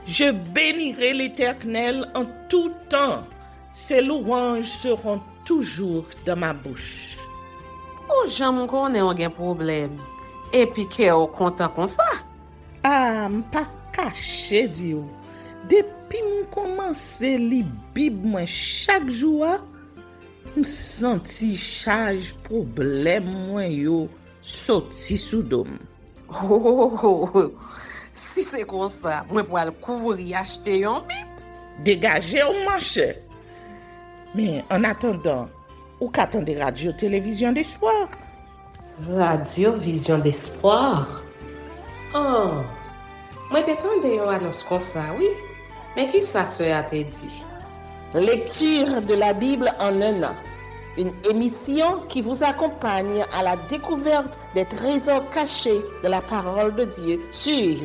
Je bénirai l'Éternel en tout temps. Ses louanges seront toujours dans ma bouche. Oh, j'aime qu'on ait un problème. Et puis qu'elle est content comme ça. Ah, m'pas caché, Dieu. Depuis m'komanse li Bib moi chaque jour, m'senti charge problème moi yo sorti sous dom. Si c'est comme ça, moi pour aller couvrir acheter un Bible. Dégagez au marché. Mais en attendant, ou qu'attendez radio télévision d'espoir. Radio Vision d'Espoir. Oh, moi t'attendais une annonce comme ça, oui. Mais qui ça a te dit? Lecture de la Bible en un an. Une émission qui vous accompagne à la découverte des trésors cachés de la parole de Dieu sur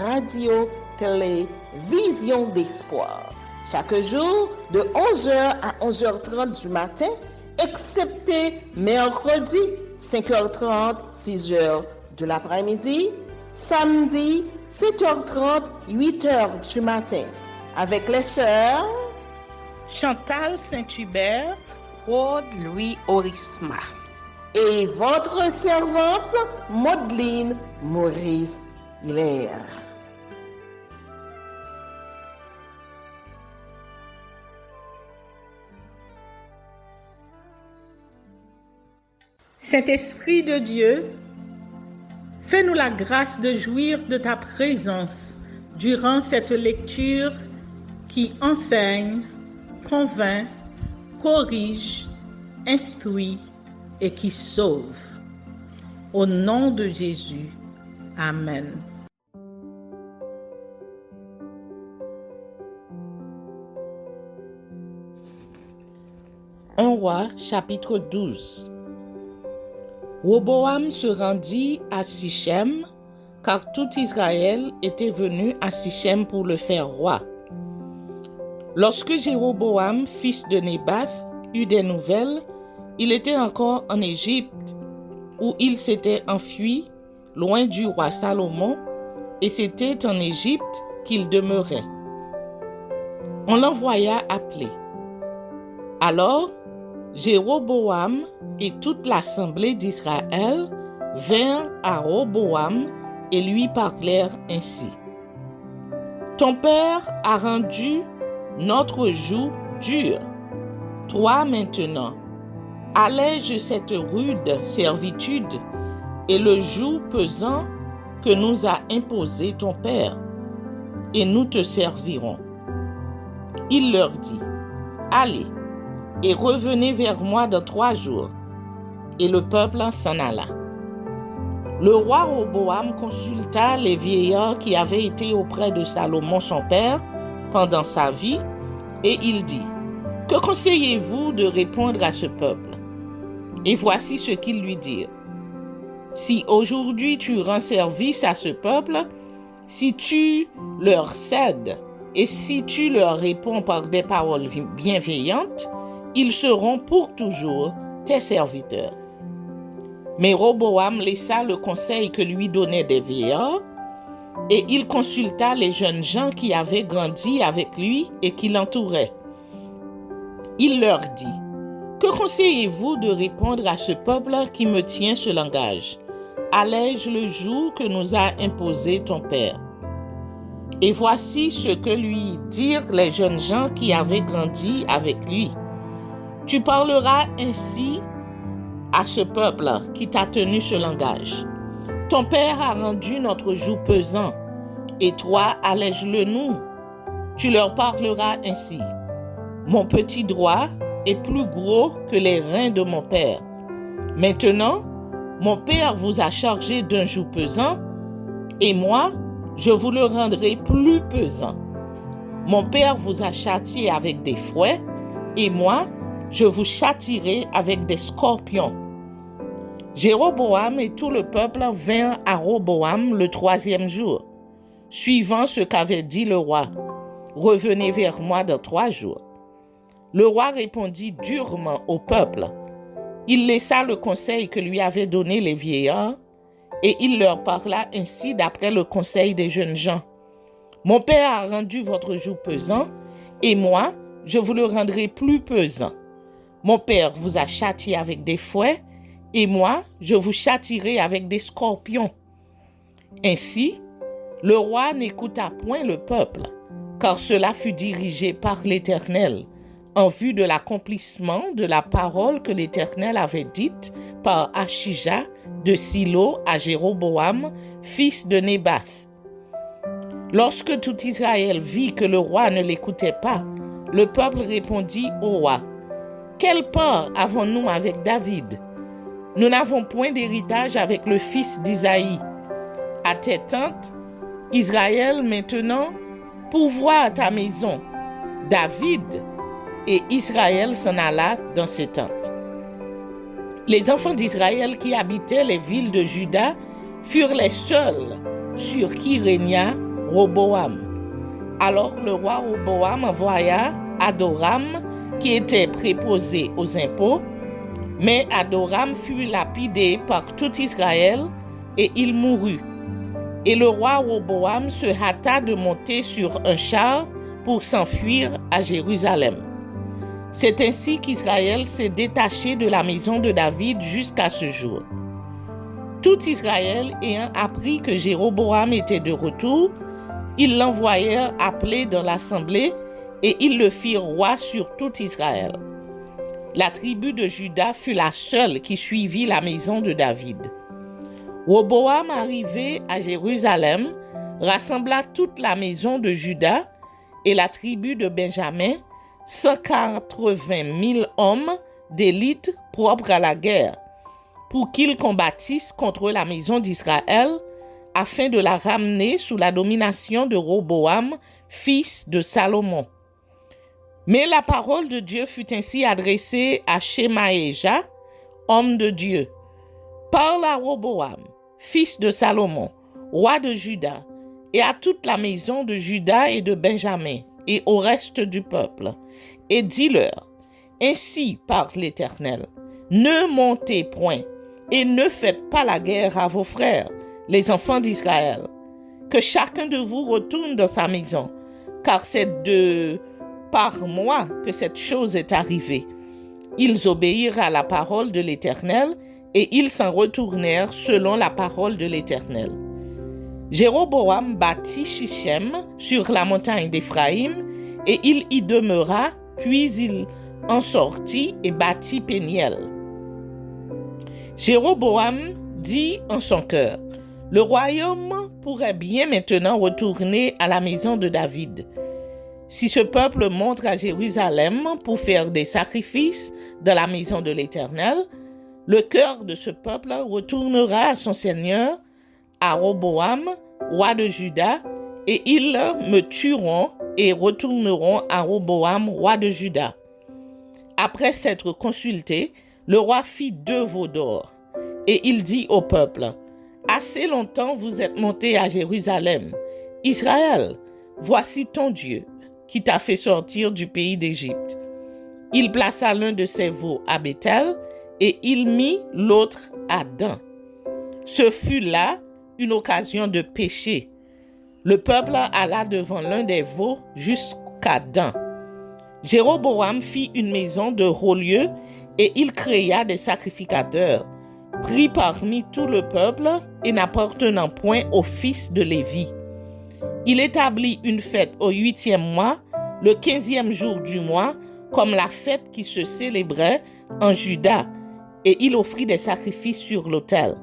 Radio Télévision d'Espoir. Chaque jour de 11h à 11h30 du matin, excepté mercredi 5h30, 6h de l'après-midi, samedi 7h30, 8h du matin, avec les sœurs Chantal Saint-Hubert, Claude Louis Orisma. Et votre servante, Maudeline Maurice Hilaire. Saint-Esprit de Dieu, fais-nous la grâce de jouir de ta présence durant cette lecture qui enseigne, convainc, corrige, instruit et qui sauve. Au nom de Jésus. Amen. Un roi, chapitre 12. Roboam se rendit à Sichem, car tout Israël était venu à Sichem pour le faire roi. Lorsque Jéroboam, fils de Nébat, eut des nouvelles, il était encore en Égypte, où il s'était enfui, loin du roi Salomon, et c'était en Égypte qu'il demeurait. On l'envoya appeler. Alors, Jéroboam et toute l'assemblée d'Israël vinrent à Roboam et lui parlèrent ainsi. Ton père a rendu notre joug dur. Toi maintenant, allège cette rude servitude et le joug pesant que nous a imposé ton père, et nous te servirons. Il leur dit, allez, et revenez vers moi dans 3 jours. Et le peuple s'en alla. Le roi Roboam consulta les vieillards qui avaient été auprès de Salomon son père pendant sa vie, et il dit, que conseillez-vous de répondre à ce peuple? Et voici ce qu'ils lui dirent. Si aujourd'hui tu rends service à ce peuple, si tu leur cèdes, et si tu leur réponds par des paroles bienveillantes, ils seront pour toujours tes serviteurs. Mais Roboam laissa le conseil que lui donnaient des vieillards, et il consulta les jeunes gens qui avaient grandi avec lui et qui l'entouraient. Il leur dit, que conseillez-vous de répondre à ce peuple qui me tient ce langage? Allège le joug que nous a imposé ton père. Et voici ce que lui dirent les jeunes gens qui avaient grandi avec lui. Tu parleras ainsi à ce peuple qui t'a tenu ce langage. Ton père a rendu notre joug pesant, et toi allège-le nous. Tu leur parleras ainsi. Mon petit droit est plus gros que les reins de mon père. Maintenant, mon père vous a chargé d'un joug pesant, et moi, je vous le rendrai plus pesant. Mon père vous a châtié avec des fouets, et moi, je vous châtierai avec des scorpions. Jéroboam et tout le peuple vinrent à Roboam le 3e jour, suivant ce qu'avait dit le roi. Revenez vers moi dans 3 jours. Le roi répondit durement au peuple. Il laissa le conseil que lui avaient donné les vieillards, et il leur parla ainsi d'après le conseil des jeunes gens. Mon père a rendu votre joug pesant, et moi, je vous le rendrai plus pesant. Mon père vous a châtié avec des fouets, et moi, je vous châtierai avec des scorpions. Ainsi, le roi n'écouta point le peuple, car cela fut dirigé par l'Éternel, en vue de l'accomplissement de la parole que l'Éternel avait dite par Achija de Silo à Jéroboam, fils de Nébat. Lorsque tout Israël vit que le roi ne l'écoutait pas, le peuple répondit au roi, « Quelle part avons-nous avec David? Nous n'avons point d'héritage avec le fils d'Isaïe. À tes tentes, Israël maintenant, pourvoit à ta maison. David et Israël s'en alla dans ses tentes. » Les enfants d'Israël qui habitaient les villes de Juda furent les seuls sur qui régna Roboam. Alors le roi Roboam envoya Adoram, qui était préposé aux impôts, mais Adoram fut lapidé par tout Israël et il mourut. Et le roi Roboam se hâta de monter sur un char pour s'enfuir à Jérusalem. C'est ainsi qu'Israël s'est détaché de la maison de David jusqu'à ce jour. Tout Israël ayant appris que Jéroboam était de retour, ils l'envoyèrent appeler dans l'assemblée et ils le firent roi sur tout Israël. La tribu de Juda fut la seule qui suivit la maison de David. Roboam, arrivé à Jérusalem, rassembla toute la maison de Juda et la tribu de Benjamin, 180 000 hommes d'élite propres à la guerre, pour qu'ils combattissent contre la maison d'Israël, afin de la ramener sous la domination de Roboam, fils de Salomon. Mais la parole de Dieu fut ainsi adressée à Shemaéja, homme de Dieu. Parle à Roboam, fils de Salomon, roi de Juda, et à toute la maison de Juda et de Benjamin, et au reste du peuple, et dis-leur, ainsi parle l'Éternel, ne montez point, et ne faites pas la guerre à vos frères, les enfants d'Israël, que chacun de vous retourne dans sa maison, car c'est par moi que cette chose est arrivée. Ils obéirent à la parole de l'Éternel, et ils s'en retournèrent selon la parole de l'Éternel. Jéroboam bâtit Shichem sur la montagne d'Éphraïm, et il y demeura, puis il en sortit et bâtit Péniel. Jéroboam dit en son cœur, « Le royaume pourrait bien maintenant retourner à la maison de David. Si ce peuple monte à Jérusalem pour faire des sacrifices dans la maison de l'Éternel, le cœur de ce peuple retournera à son Seigneur, à Roboam, roi de Juda, et ils me tueront et retourneront à Roboam, roi de Juda. » Après s'être consulté, le roi fit 2 veaux d'or, et il dit au peuple, « Assez longtemps vous êtes montés à Jérusalem. Israël, voici ton Dieu, qui t'a fait sortir du pays d'Égypte. » Il plaça l'un de ses veaux à Béthel, et il mit l'autre à Dan. Ce fut là une occasion de péché. Le peuple alla devant l'un des veaux jusqu'à Dan. Jéroboam fit une maison de haut lieu et il créa des sacrificateurs, pris parmi tout le peuple et n'appartenant point aux fils de Lévi. Il établit une fête au 8e mois, le 15e jour du mois, comme la fête qui se célébrait en Juda, et il offrit des sacrifices sur l'autel.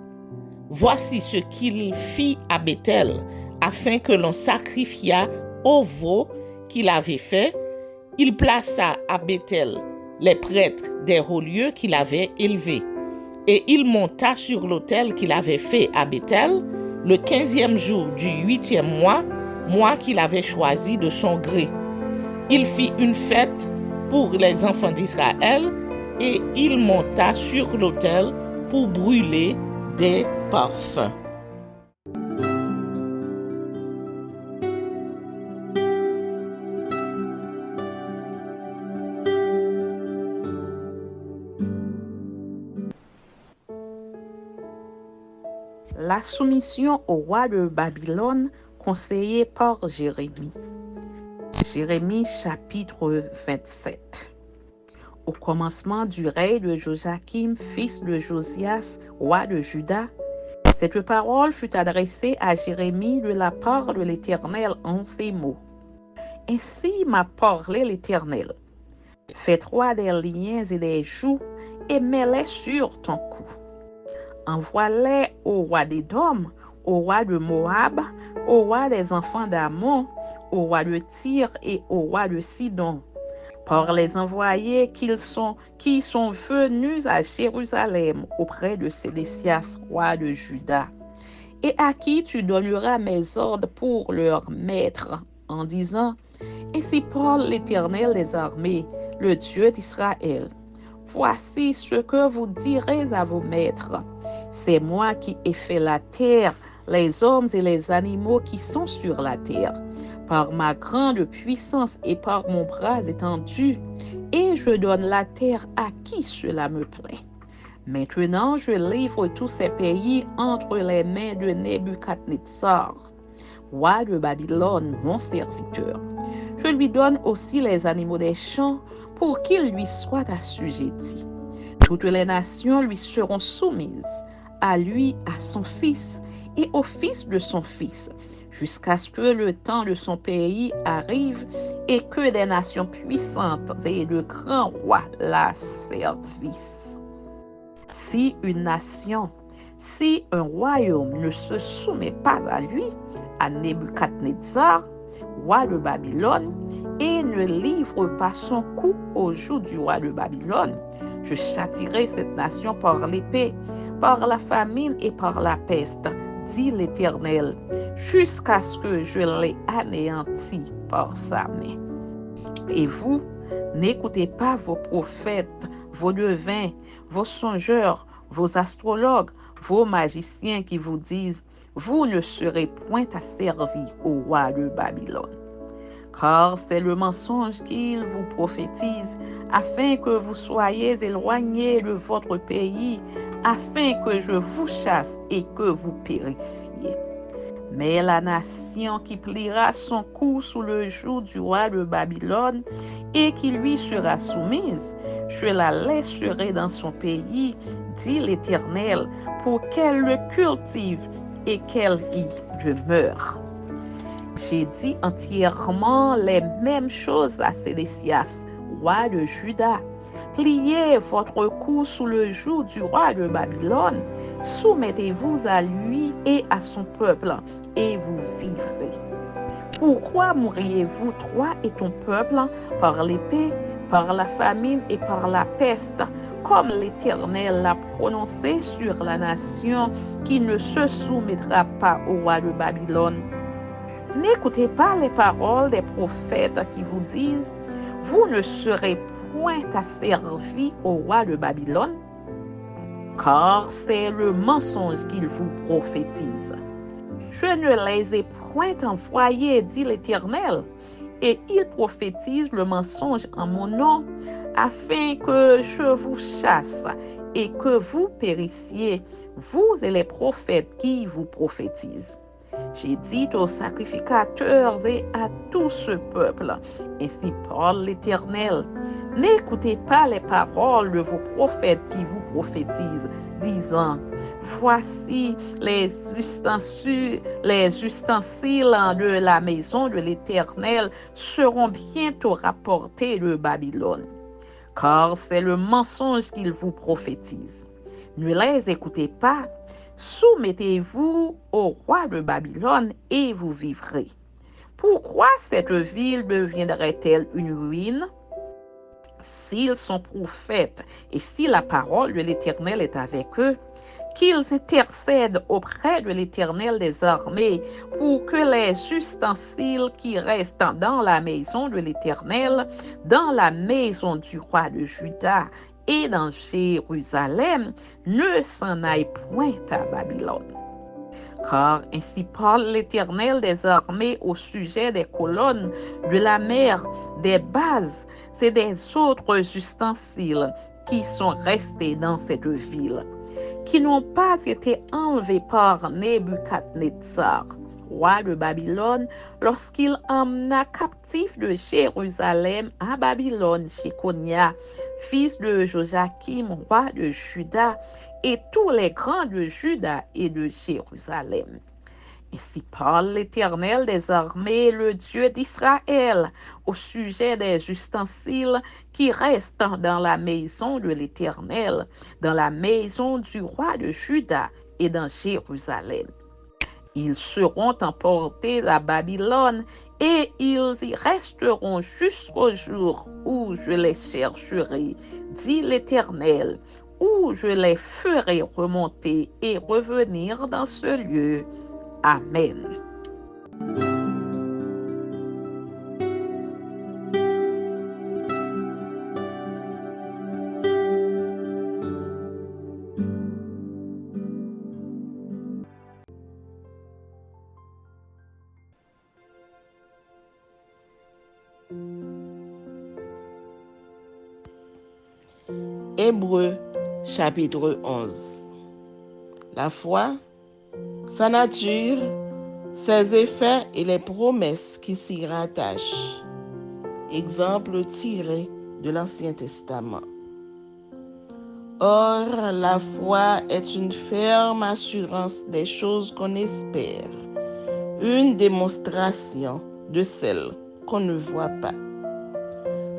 Voici ce qu'il fit à Béthel, afin que l'on sacrifiât au veau qu'il avait fait. Il plaça à Béthel les prêtres des hauts lieux qu'il avait élevés. Et il monta sur l'autel qu'il avait fait à Béthel, le 15e jour du 8e mois qu'il avait choisi de son gré. Il fit une fête pour les enfants d'Israël, et il monta sur l'autel pour brûler des parfums. La soumission au roi de Babylone conseillé par Jérémie. Jérémie chapitre 27. Au commencement du règne de Joachim, fils de Josias, roi de Juda, cette parole fut adressée à Jérémie de la part de l'Éternel en ces mots. Ainsi m'a parlé l'Éternel. Fais-toi des liens et des jougs et mets-les sur ton cou. Envoie-les au roi d'Édom, au roi de Moab, au roi des enfants d'Ammon, au roi de Tyr et au roi de Sidon, par les envoyés qui sont venus à Jérusalem auprès de Sédécias, roi de Juda, et à qui tu donneras mes ordres pour leur maître, en disant, ainsi parle l'Éternel des armées, le Dieu d'Israël. Voici ce que vous direz à vos maîtres. C'est moi qui ai fait la terre, les hommes et les animaux qui sont sur la terre, par ma grande puissance et par mon bras étendu, et je donne la terre à qui cela me plaît. Maintenant, je livre tous ces pays entre les mains de Nebuchadnezzar, roi de Babylone, mon serviteur. Je lui donne aussi les animaux des champs pour qu'ils lui soient assujettis. Toutes les nations lui seront soumises, à lui, à son fils et au fils de son fils, jusqu'à ce que le temps de son pays arrive et que des nations puissantes et de grands rois la servissent. Si une nation, si un royaume ne se soumet pas à lui, à Nebuchadnezzar, roi de Babylone, et ne livre pas son cou au joug du roi de Babylone, je châtirai cette nation par l'épée, par la famine et par la peste, dit l'Éternel, jusqu'à ce que je l'ai anéanti par sa main. Et vous, n'écoutez pas vos prophètes, vos devins, vos songeurs, vos astrologues, vos magiciens qui vous disent, vous ne serez point asservis au roi de Babylone. Car c'est le mensonge qu'ils vous prophétisent, afin que vous soyez éloignés de votre pays, afin que je vous chasse et que vous périssiez. Mais la nation qui pliera son cou sous le joug du roi de Babylone et qui lui sera soumise, je la laisserai dans son pays, dit l'Éternel, pour qu'elle le cultive et qu'elle y demeure. J'ai dit entièrement les mêmes choses à Sédécias, roi de Juda. Pliez votre cou sous le joug du roi de Babylone, soumettez-vous à lui et à son peuple, et vous vivrez. Pourquoi mourriez-vous, toi et ton peuple, par l'épée, par la famine et par la peste, comme l'Éternel l'a prononcé sur la nation qui ne se soumettra pas au roi de Babylone? N'écoutez pas les paroles des prophètes qui vous disent, vous ne serez point asservis au roi de Babylone, car c'est le mensonge qu'ils vous prophétisent. Je ne les ai point envoyés, dit l'Éternel, et ils prophétisent le mensonge en mon nom, afin que je vous chasse et que vous périssiez, vous et les prophètes qui vous prophétisent. J'ai dit aux sacrificateurs et à tout ce peuple, ainsi parle l'Éternel, n'écoutez pas les paroles de vos prophètes qui vous prophétisent, disant, voici les ustensiles de la maison de l'Éternel seront bientôt rapportés de Babylone. Car c'est le mensonge qu'ils vous prophétisent. Ne les écoutez pas. Soumettez-vous au roi de Babylone et vous vivrez. Pourquoi cette ville deviendrait-elle une ruine? S'ils sont prophètes et si la parole de l'Éternel est avec eux, qu'ils intercèdent auprès de l'Éternel des armées pour que les ustensiles qui restent dans la maison de l'Éternel, dans la maison du roi de Juda et dans Jérusalem, ne s'en aillent point à Babylone. Car ainsi parle l'Éternel des armées au sujet des colonnes, de la mer, des bases et des autres ustensiles qui sont restés dans cette ville, qui n'ont pas été enlevés par Nebuchadnezzar, roi de Babylone, lorsqu'il emmena captif de Jérusalem à Babylone Jéconia, fils de Joachim, roi de Juda, et tous les grands de Juda et de Jérusalem. Ainsi parle l'Éternel des armées, le Dieu d'Israël, au sujet des ustensiles qui restent dans la maison de l'Éternel, dans la maison du roi de Juda et dans Jérusalem. Ils seront emportés à Babylone et ils y resteront jusqu'au jour où je les chercherai, dit l'Éternel, où je les ferai remonter et revenir dans ce lieu. Amen. Hébreux chapitre 11. La foi, sa nature, ses effets et les promesses qui s'y rattachent. Exemple tiré de l'Ancien Testament. Or, la foi est une ferme assurance des choses qu'on espère, une démonstration de celles qu'on ne voit pas.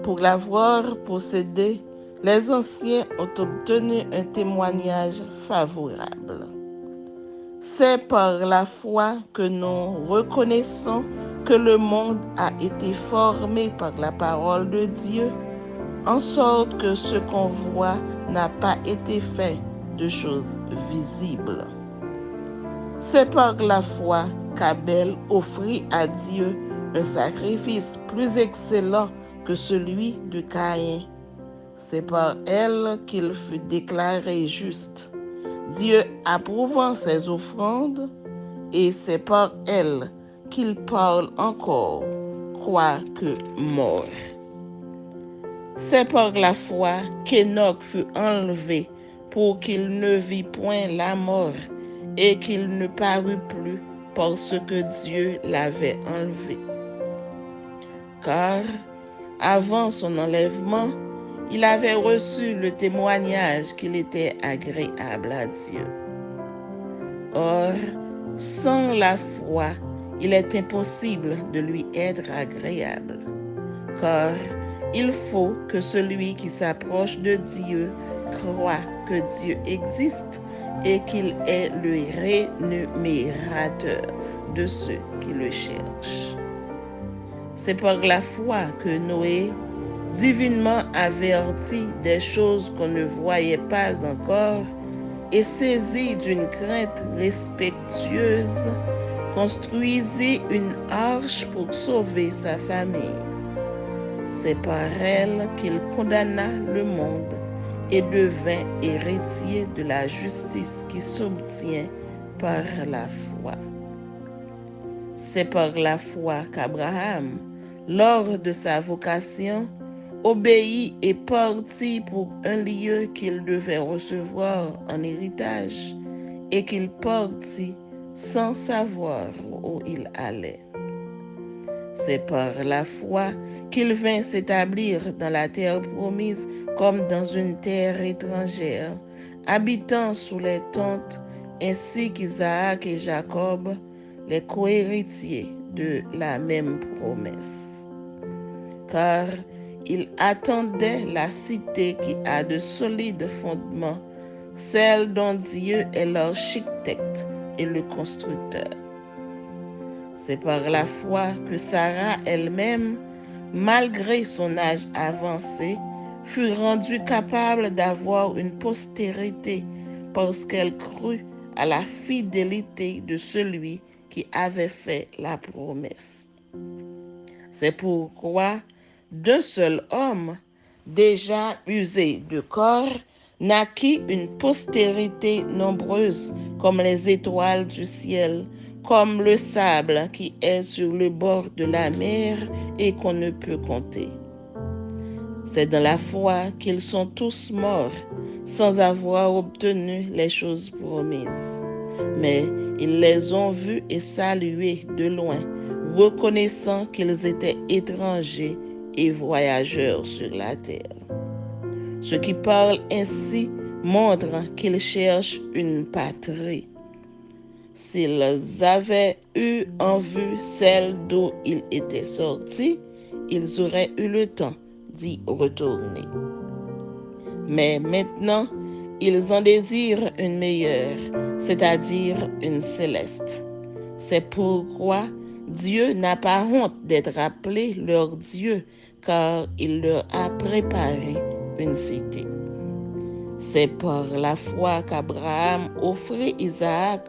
Pour l'avoir possédée, les anciens ont obtenu un témoignage favorable. C'est par la foi que nous reconnaissons que le monde a été formé par la parole de Dieu, en sorte que ce qu'on voit n'a pas été fait de choses visibles. C'est par la foi qu'Abel offrit à Dieu un sacrifice plus excellent que celui de Caïn. C'est par elle qu'il fut déclaré juste, Dieu approuvant ses offrandes, et c'est par elle qu'il parle encore, quoique mort. C'est par la foi qu'Enoch fut enlevé pour qu'il ne vit point la mort et qu'il ne parut plus parce que Dieu l'avait enlevé. Car, avant son enlèvement, il avait reçu le témoignage qu'il était agréable à Dieu. Or, sans la foi, il est impossible de lui être agréable, car il faut que celui qui s'approche de Dieu croit que Dieu existe et qu'il est le rémunérateur de ceux qui le cherchent. C'est par la foi que Noé, divinement averti des choses qu'on ne voyait pas encore et saisi d'une crainte respectueuse, construisit une arche pour sauver sa famille. C'est par elle qu'il condamna le monde et devint héritier de la justice qui s'obtient par la foi. C'est par la foi qu'Abraham, lors de sa vocation, obéit et partit pour un lieu qu'il devait recevoir en héritage et qu'il partit sans savoir où il allait. C'est par la foi qu'il vint s'établir dans la terre promise comme dans une terre étrangère, habitant sous les tentes, ainsi qu'Isaac et Jacob, les cohéritiers de la même promesse. Car il attendait la cité qui a de solides fondements, celle dont Dieu est l'architecte et le constructeur. C'est par la foi que Sarah elle-même, malgré son âge avancé, fut rendue capable d'avoir une postérité parce qu'elle crut à la fidélité de celui qui avait fait la promesse. C'est pourquoi d'un seul homme, déjà usé de corps, naquit une postérité nombreuse comme les étoiles du ciel, comme le sable qui est sur le bord de la mer et qu'on ne peut compter. C'est dans la foi qu'ils sont tous morts sans avoir obtenu les choses promises. Mais Ils les ont vus et salués de loin, reconnaissant qu'ils étaient étrangers et voyageurs sur la terre. Ceux qui parlent ainsi montrent qu'ils cherchent une patrie. S'ils avaient eu en vue celle d'où ils étaient sortis, ils auraient eu le temps d'y retourner. Mais maintenant, ils en désirent une meilleure, c'est-à-dire une céleste. C'est pourquoi Dieu n'a pas honte d'être appelé leur Dieu, car il leur a préparé une cité. C'est par la foi qu'Abraham offrit Isaac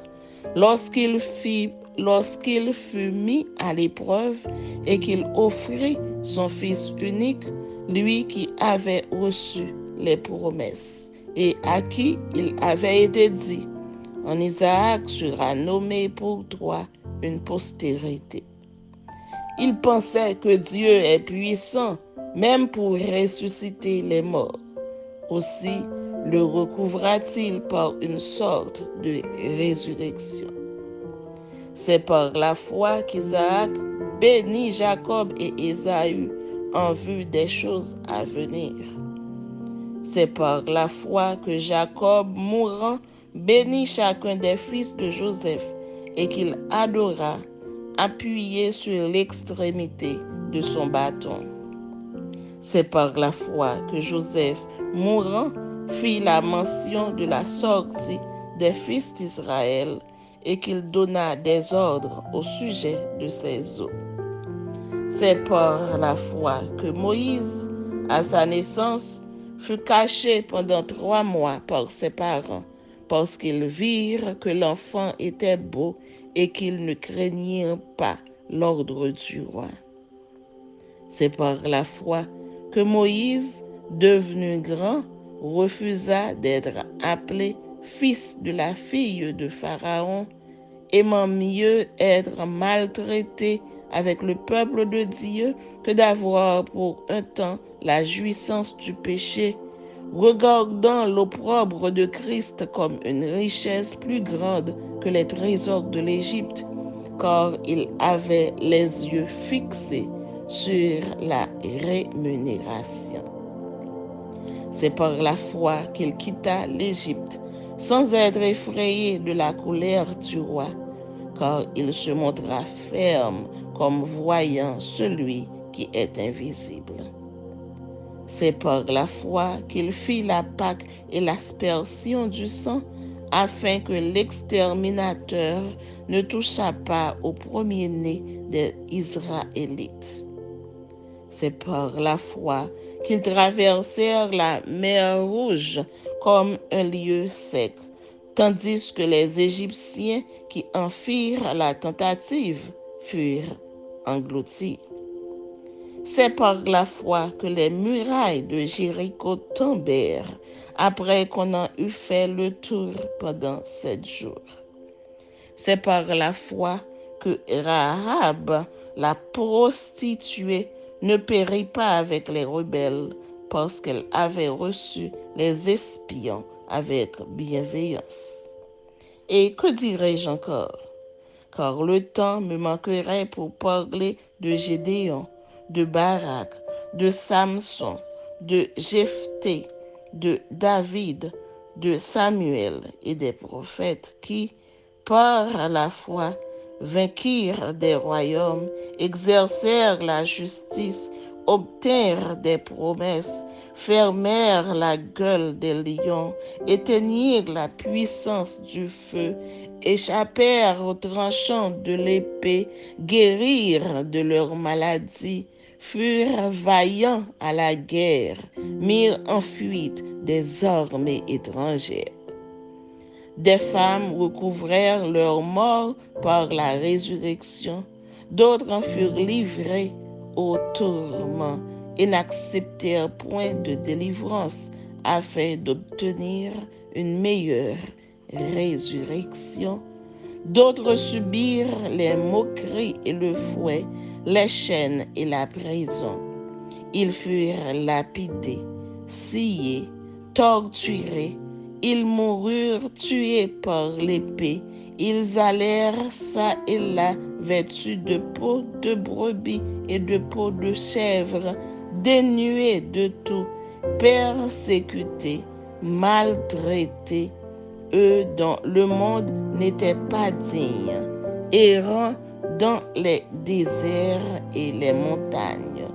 lorsqu'il fut mis à l'épreuve et qu'il offrit son fils unique, lui qui avait reçu les promesses et à qui il avait été dit: en Isaac sera nommé pour toi une postérité. Il pensait que Dieu est puissant, même pour ressusciter les morts. Aussi le recouvra-t-il par une sorte de résurrection. C'est par la foi qu'Isaac bénit Jacob et Ésaü en vue des choses à venir. C'est par la foi que Jacob, mourant, bénit chacun des fils de Joseph et qu'il adora, appuyé sur l'extrémité de son bâton. C'est par la foi que Joseph, mourant, fit la mention de la sortie des fils d'Israël et qu'il donna des ordres au sujet de ses os. C'est par la foi que Moïse, à sa naissance, fut caché pendant 3 mois par ses parents, parce qu'ils virent que l'enfant était beau et qu'ils ne craignirent pas l'ordre du roi. C'est par la foi que Moïse, devenu grand, refusa d'être appelé fils de la fille de Pharaon, aimant mieux être maltraité avec le peuple de Dieu que d'avoir pour un temps la jouissance du péché, regardant l'opprobre de Christ comme une richesse plus grande que les trésors de l'Égypte, car il avait les yeux fixés sur la rémunération. C'est par la foi qu'il quitta l'Égypte, sans être effrayé de la colère du roi, car il se montra ferme comme voyant celui qui est invisible. C'est par la foi qu'il fit la Pâque et l'aspersion du sang, afin que l'exterminateur ne touchât pas au premier-né des Israélites. C'est par la foi qu'ils traversèrent la mer Rouge comme un lieu sec, tandis que les Égyptiens qui en firent la tentative furent engloutis. C'est par la foi que les murailles de Jéricho tombèrent après qu'on en eut fait le tour pendant 7 jours. C'est par la foi que Rahab, la prostituée, ne périt pas avec les rebelles parce qu'elle avait reçu les espions avec bienveillance. Et que dirais-je encore? Car le temps me manquerait pour parler de Gédéon, de Barak, de Samson, de Jephthé, de David, de Samuel et des prophètes qui, par la foi, vainquirent des royaumes, exercèrent la justice, obtinrent des promesses, fermèrent la gueule des lions, éteignirent la puissance du feu, échappèrent aux tranchants de l'épée, guérirent de leurs maladies, furent vaillants à la guerre, mirent en fuite des armées étrangères. Des femmes recouvrèrent leur mort par la résurrection, d'autres en furent livrées au tourment et n'acceptèrent point de délivrance afin d'obtenir une meilleure résurrection. D'autres subirent les moqueries et le fouet, les chaînes et la prison. Ils furent lapidés, sciés, torturés. Ils moururent tués par l'épée. Ils allèrent çà et là vêtus de peaux de brebis et de peaux de chèvres, dénués de tout, persécutés, maltraités, eux dont le monde n'était pas digne, errant dans les déserts et les montagnes,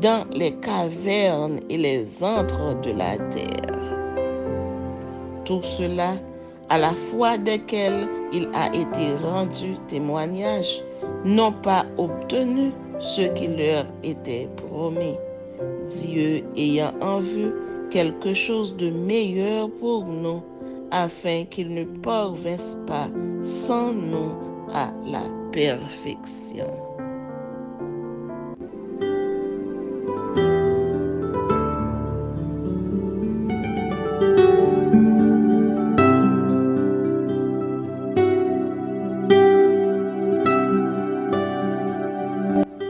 dans les cavernes et les antres de la terre. Tout cela, à la foi desquels il a été rendu témoignage, n'ont pas obtenu ce qui leur était promis, Dieu ayant en vue quelque chose de meilleur pour nous, afin qu'ils ne parvinssent pas sans nous à la perfection.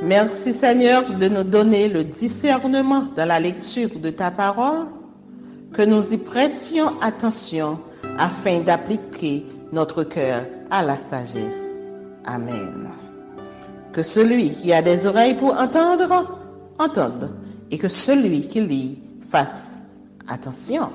Merci Seigneur de nous donner le discernement dans la lecture de ta parole, que nous y prêtions attention afin d'appliquer notre cœur à la sagesse. Amen. Que celui qui a des oreilles pour entendre, entende, et que celui qui lit fasse attention.